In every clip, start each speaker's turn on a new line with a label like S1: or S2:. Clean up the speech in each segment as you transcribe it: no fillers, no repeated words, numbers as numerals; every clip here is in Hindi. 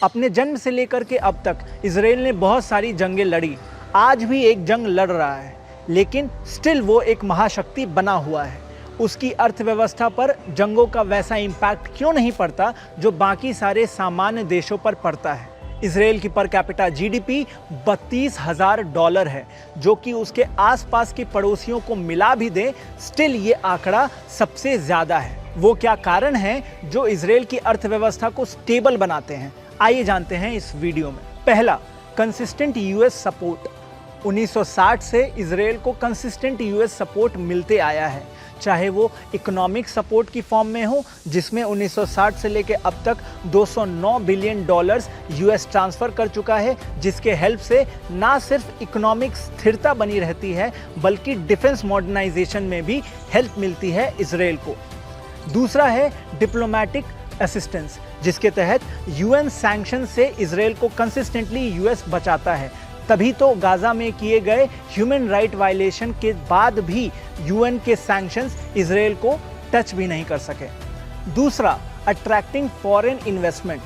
S1: अपने जन्म से लेकर के अब तक इजराइल ने बहुत सारी जंगें लड़ी, आज भी एक जंग लड़ रहा है, लेकिन स्टिल वो एक महाशक्ति बना हुआ है। उसकी अर्थव्यवस्था पर जंगों का वैसा इम्पैक्ट क्यों नहीं पड़ता जो बाकी सारे सामान्य देशों पर पड़ता है। इजराइल की पर कैपिटा जीडीपी $32,000 है, जो कि उसके आसपास के पड़ोसियों को मिला भी दे, स्टिल ये आंकड़ा सबसे ज़्यादा है। वो क्या कारण है जो इजराइल की अर्थव्यवस्था को स्टेबल बनाते हैं, आइए जानते हैं इस वीडियो में। पहला, कंसिस्टेंट यूएस सपोर्ट। 1960 से इजराइल को कंसिस्टेंट यूएस सपोर्ट मिलते आया है, चाहे वो इकोनॉमिक सपोर्ट की फॉर्म में हो, जिसमें 1960 से लेकर अब तक $209 बिलियन यूएस ट्रांसफ़र कर चुका है, जिसके हेल्प से ना सिर्फ इकोनॉमिक स्थिरता बनी रहती है बल्कि डिफेंस मॉडर्नाइजेशन में भी हेल्प मिलती है इजराइल को। दूसरा है डिप्लोमेटिक असिस्टेंस, जिसके तहत यूएन सैंक्शन से इजराइल को कंसिस्टेंटली यूएस बचाता है। तभी तो गाजा में किए गए ह्यूमन राइट वायलेशन के बाद भी यूएन के सैंक्शंस इजराइल को टच भी नहीं कर सके। दूसरा, attracting foreign investment.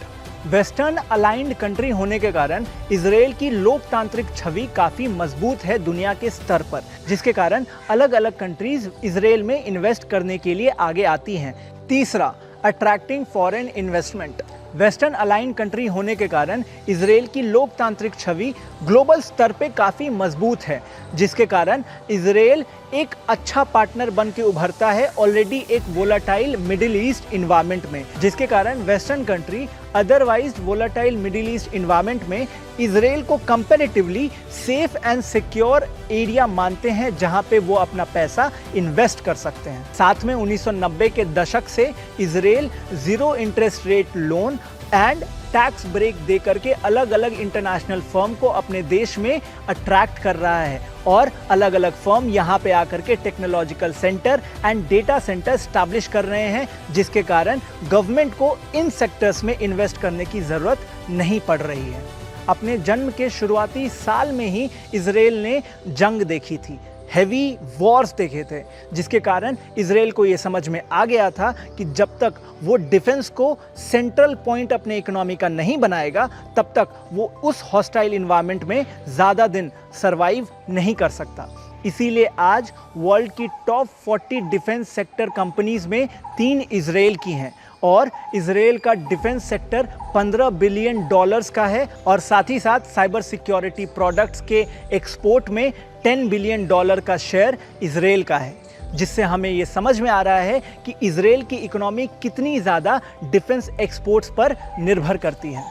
S1: Western aligned country होने के कारण इजराइल की लोकतांत्रिक छवि काफ़ी मजबूत है दुनिया के स्तर पर, जिसके कारण अलग अलग कंट्रीज इजराइल में इन्वेस्ट करने के लिए आगे आती हैं। तीसरा, attracting foreign investment. Western align country होने के कारण इजराइल की लोकतांत्रिक छवि ग्लोबल स्तर पे काफ़ी मजबूत है, जिसके कारण इजराइल एक अच्छा पार्टनर बन के उभरता है ऑलरेडी एक वोलाटाइल मिडिल ईस्ट इन्वायरमेंट में, जिसके कारण western country otherwise volatile middle east environment में इजराइल को comparatively safe and secure area मानते हैं, जहां पे वो अपना पैसा इन्वेस्ट कर सकते हैं। साथ में 1990 के दशक से Israel zero interest rate loan and tax break दे करके अलग अलग इंटरनेशनल फर्म को अपने देश में अट्रैक्ट कर रहा है और अलग अलग फर्म यहाँ पे आकर के technological centre and data centre establish कर रहे हैं, जिसके कारण गवर्नमेंट को इन सेक्टर्स में इन्वेस्ट करने की ज़रूरत नहीं पड़ रही है। अपने जन्म के शुरुआती साल में ही इजराइल ने जंग देखी थी, हैवी वॉर्स देखे थे, जिसके कारण इजराइल को ये समझ में आ गया था कि जब तक वो डिफेंस को सेंट्रल पॉइंट अपने इकोनॉमी का नहीं बनाएगा, तब तक वो उस हॉस्टाइल इन्वायरमेंट में ज़्यादा दिन सरवाइव नहीं कर सकता। इसीलिए आज वर्ल्ड की टॉप 40 डिफेंस सेक्टर कंपनीज में 3 इजराइल की हैं और इजराइल का डिफेंस सेक्टर $15 बिलियन का है और साथ ही साथ साइबर सिक्योरिटी प्रोडक्ट्स के एक्सपोर्ट में $10 बिलियन का शेयर इजराइल का है, जिससे हमें ये समझ में आ रहा है कि इजराइल की इकोनॉमी कितनी ज़्यादा डिफेंस एक्सपोर्ट्स पर निर्भर करती है।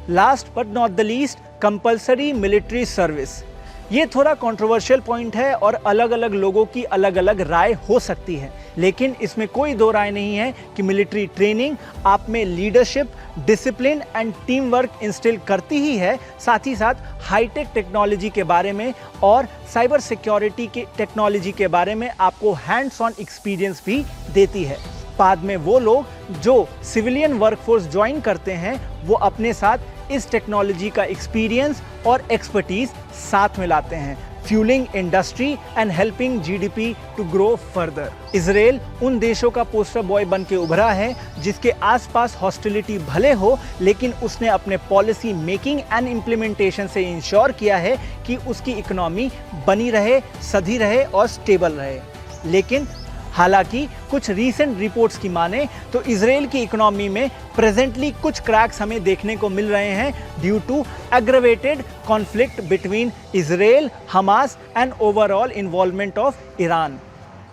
S1: Last but not the least, compulsory military service. ये थोड़ा कंट्रोवर्शियल पॉइंट है और अलग अलग लोगों की अलग अलग राय हो सकती है, लेकिन इसमें कोई दो राय नहीं है कि मिलिट्री ट्रेनिंग आप में leadership, discipline and team work instil करती ही है, साथ ही साथ हाईटेक टेक्नोलॉजी के बारे में और साइबर सिक्योरिटी के टेक्नोलॉजी के बारे में आपको हैंड्स ऑन एक्सपीरियंस भी देती है। बाद में वो लोग जो सिविलियन वर्कफोर्स ज्वाइन करते हैं, वो अपने साथ इस टेक्नोलॉजी का एक्सपीरियंस और एक्सपर्टीज साथ में लाते हैं, fuelling industry and helping GDP to grow further. Israel उन देशों का पोस्टर बॉय बन के उभरा है जिसके आसपास हॉस्टिलिटी भले हो, लेकिन उसने अपने पॉलिसी मेकिंग एंड इम्प्लीमेंटेशन से इंश्योर किया है कि उसकी इकोनॉमी बनी रहे, सधी रहे और स्टेबल रहे। लेकिन हालांकि कुछ रीसेंट रिपोर्ट्स की माने तो इजराइल की इकोनॉमी में प्रेजेंटली कुछ क्रैक्स हमें देखने को मिल रहे हैं due to aggravated conflict between Israel, Hamas and overall involvement of Iran.